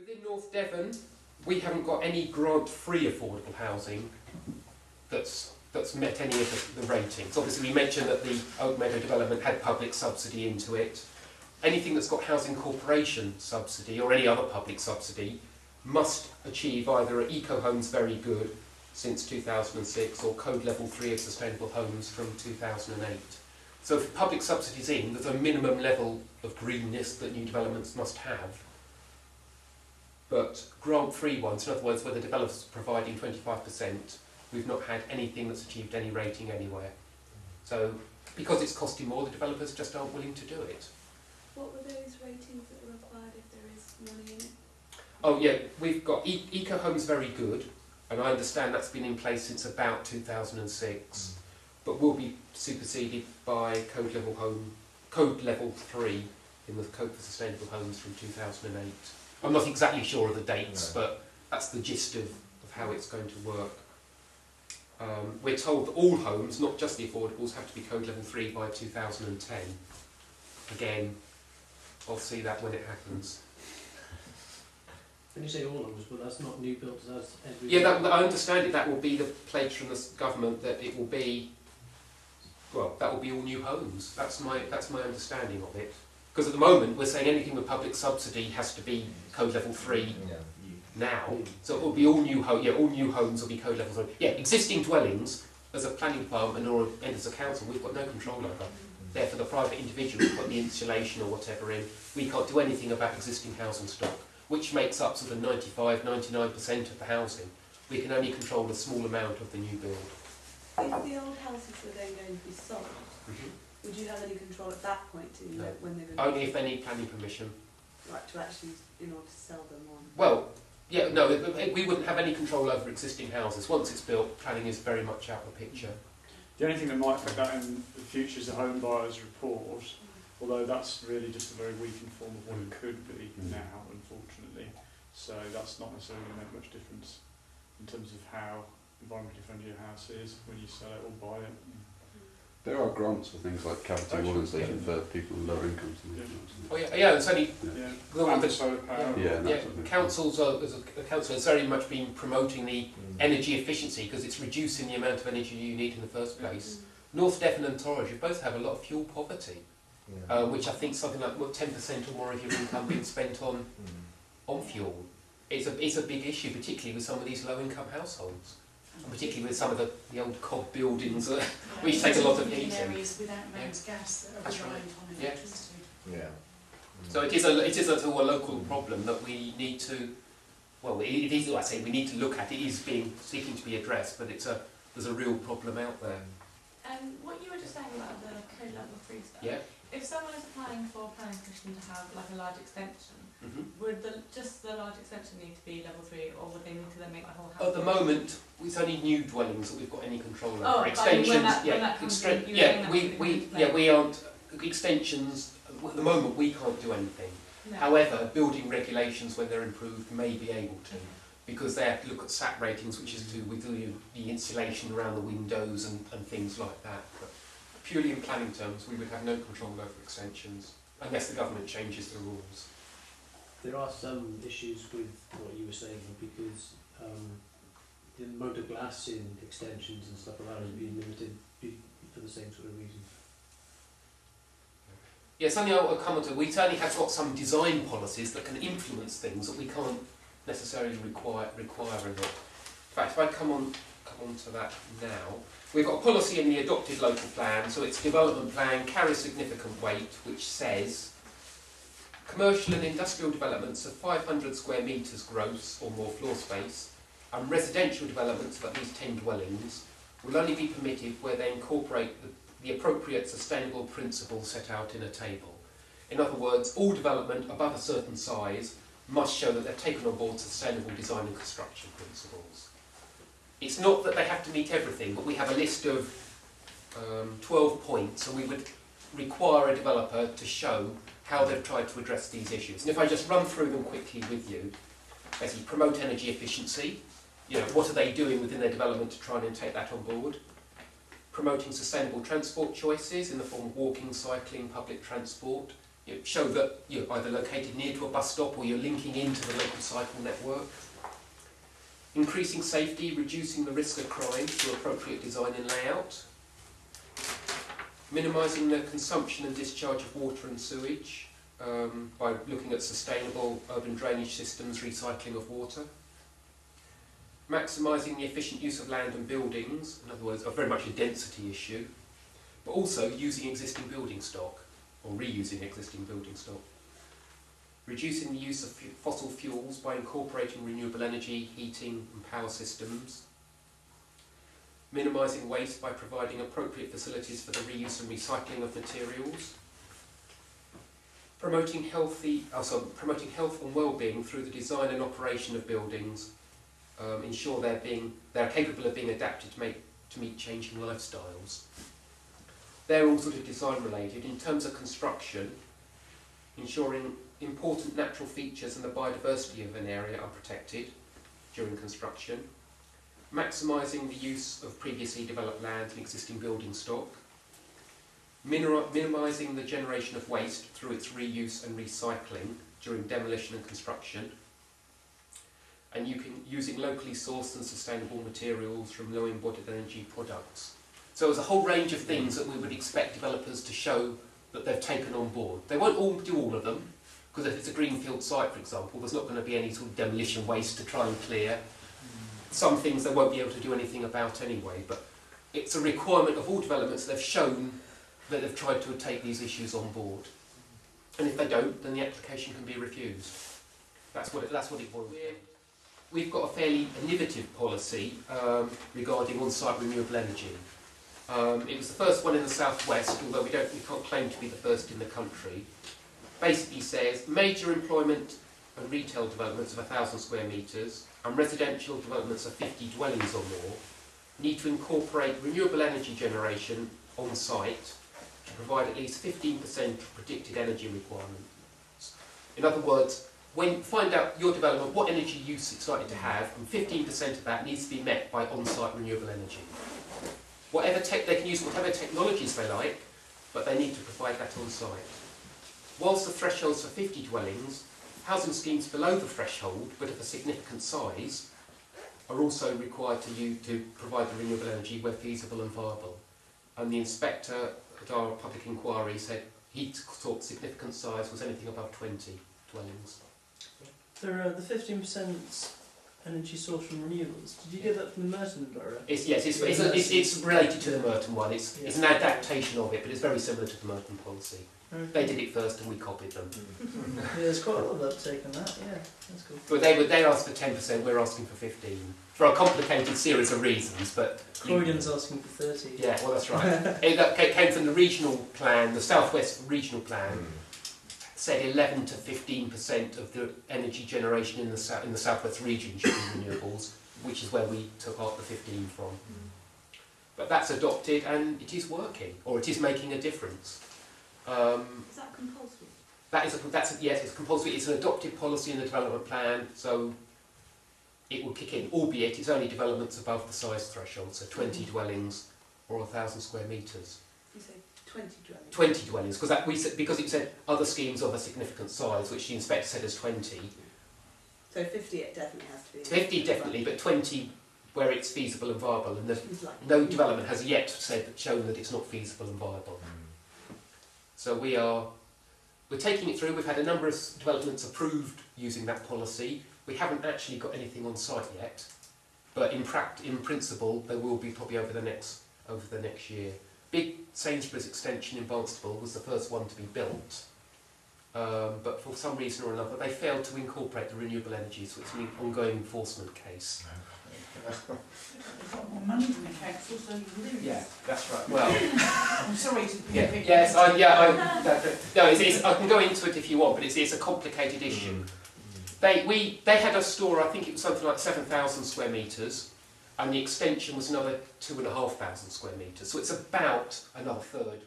Within North Devon, we haven't got any grant-free affordable housing that's met any of the ratings. Obviously, we mentioned that the Oak Meadow development had public subsidy into it. Anything that's got housing corporation subsidy or any other public subsidy must achieve either an Eco Homes Very Good since 2006 or Code Level 3 of Sustainable Homes from 2008. So if public subsidy's in, there's a minimum level of greenness that new developments must have. But grant-free ones, in other words, where the developer's providing 25%, we've not had anything that's achieved any rating anywhere. So because it's costing more, the developers just aren't willing to do it. What were those ratings that are required if there is money in it? Oh yeah, we've got Eco Homes Very Good, and I understand that's been in place since about 2006, but will be superseded by Code Level 3 in the Code for Sustainable Homes from 2008. I'm not exactly sure of the dates, but that's the gist of how it's going to work. We're told that all homes, not just the affordables, have to be Code Level 3 by 2010. Again, I'll see that when it happens. When you say all homes, but that's not new builds, that's every... Yeah, I understand it. That will be the pledge from the government that it will be, well, that will be all new homes. That's my understanding of it. Because at the moment we're saying anything with public subsidy has to be Code Level 3 now. So it will be all new homes. Yeah, all new homes will be Code Level 3. Yeah, existing dwellings as a planning department or as a council we've got no control over. They're for the private individual who put the insulation or whatever in. We can't do anything about existing housing stock, which makes up sort of 95–99% of the housing. We can only control a small amount of the new build. If the old houses were then going to be sold, would you have any control at that point No. when they're going Only if they need planning permission. Right, to actually, in order to sell them on? Well, yeah, no, we wouldn't have any control over existing houses. Once it's built, planning is very much out of the picture. The only thing that might affect that in the future is the home buyers report, although that's really just a very weakened form of what it could be now, unfortunately. So that's not necessarily going to make much difference in terms of how environmentally friendly your house is when you sell it or buy it. There are grants for things like cavity wall insulation for people with lower incomes. Oh yeah, it's only Solar power. councils as a council has very much been promoting the energy efficiency because it's reducing the amount of energy you need in the first place. North Devon and Torridge, you both have a lot of fuel poverty, which I think something like 10% or more of your income being spent on fuel. It's a big issue, particularly with some of these low-income households. And particularly with some of the old cob buildings which take a lot of heating. areas without mains gas that are reliant on electricity. So it is a local problem that we need to, well, it is, I say we need to look at. It is seeking to be addressed, but there's a real problem out there. What you were just saying about the Code Level 3 stuff, Yeah. if someone is applying for planning permission to have like a large extension, would just the large extension need to be Level 3, or would they need to then make the whole house? At the moment, it's only new dwellings that we've got any control over. Oh, extensions, we aren't extensions. At the moment, we can't do anything. No. However, building regulations, when they're improved, may be able to, because they have to look at SAT ratings, which is to do with the insulation around the windows and things like that. But purely in planning terms, we would have no control over extensions unless the government changes the rules. There are some issues with what you were saying because the amount of glass in extensions and stuff like that has been limited for the same sort of reason. Yeah, something I'll comment on. We certainly have got some design policies that can influence things that we can't necessarily require or not. In fact, if I come on to that now, we've got a policy in the adopted local plan, so its development plan carries significant weight, which says commercial and industrial developments of 500 square metres gross or more floor space and residential developments of at least 10 dwellings will only be permitted where they incorporate the appropriate sustainable principles set out in a table. In other words, all development above a certain size must show that they've taken on board sustainable design and construction principles. It's not that they have to meet everything, but we have a list of 12 points, and we would require a developer to show how they've tried to address these issues. And if I just run through them quickly with you, basically promote energy efficiency, what are they doing within their development to try and take that on board? Promoting sustainable transport choices in the form of walking, cycling, public transport, show that you're either located near to a bus stop or you're linking into the local cycle network. Increasing safety, reducing the risk of crime through appropriate design and layout. Minimising the consumption and discharge of water and sewage by looking at sustainable urban drainage systems, recycling of water. Maximising the efficient use of land and buildings, in other words, very much a density issue, but also using existing building stock, or reusing existing building stock. Reducing the use of fossil fuels by incorporating renewable energy, heating and power systems. Minimising waste by providing appropriate facilities for the reuse and recycling of materials. Promoting health and well-being through the design and operation of buildings. Ensure they're capable of being adapted to meet changing lifestyles. They're all sort of design related. In terms of construction, ensuring important natural features and the biodiversity of an area are protected during construction. Maximising the use of previously developed land and existing building stock. Minimising the generation of waste through its reuse and recycling during demolition and construction. And using locally sourced and sustainable materials from low embodied energy products. So there's a whole range of things that we would expect developers to show that they've taken on board. They won't all do all of them, because if it's a greenfield site, for example, there's not going to be any sort of demolition waste to try and clear. Some things they won't be able to do anything about anyway, but it's a requirement of all developments they've shown that they've tried to take these issues on board. And if they don't, then the application can be refused. That's what it boils down to. We've got a fairly innovative policy regarding on-site renewable energy. It was the first one in the southwest, although we can't claim to be the first in the country. Basically says major employment and retail developments of 1,000 square metres and residential developments of 50 dwellings or more need to incorporate renewable energy generation on site to provide at least 15% of predicted energy requirements. In other words, find out your development, what energy use it's likely to have, and 15% of that needs to be met by on-site renewable energy. They can use whatever technologies they like, but they need to provide that on site. Whilst the thresholds for 50 dwellings, housing schemes below the threshold, but of a significant size, are also required to provide the renewable energy where feasible and viable. And the inspector at our public inquiry said he thought significant size was anything above 20 dwellings. The 15% energy source from renewables, did you get that from the Merton Borough? It's related to the Merton one. It's an adaptation of it, but it's very similar to the Merton policy. Okay. They did it first and we copied them. Yeah, there's quite a lot of uptake on that, yeah, that's cool. But they asked for 10%, we're asking for 15%. For a complicated series of reasons, but... Croydon's asking for 30. Yeah, well that's right. It came from the regional plan, the South West regional plan, said 11 to 15% of the energy generation in the South West region should be renewables, which is where we took out the 15 from. But that's adopted and it is working, or it is making a difference. Is that compulsory? Yes, it's compulsory. It's an adopted policy in the development plan, so it will kick in, albeit it's only developments above the size threshold, so 20 dwellings or 1,000 square metres. You say 20 dwellings? 20 dwellings, because it said other schemes of a significant size, which the inspector said is 20. So 50 it definitely has to be. 50 definitely, but 20 where it's feasible and viable, and no development has yet shown that it's not feasible and viable. So we're taking it through. We've had a number of developments approved using that policy. We haven't actually got anything on site yet, but in principle there will be probably over the next year. Big Sainsbury's extension in Barnstable was the first one to be built, but for some reason or another they failed to incorporate the renewable energy, so it's an ongoing enforcement case. They've got more money than the council, so you lose. Yeah, that's right. Well, I'm sorry to be I can go into it if you want, but it's a complicated issue. They had a store, I think it was something like 7,000 square metres, and the extension was another 2,500 square metres, so it's about another third.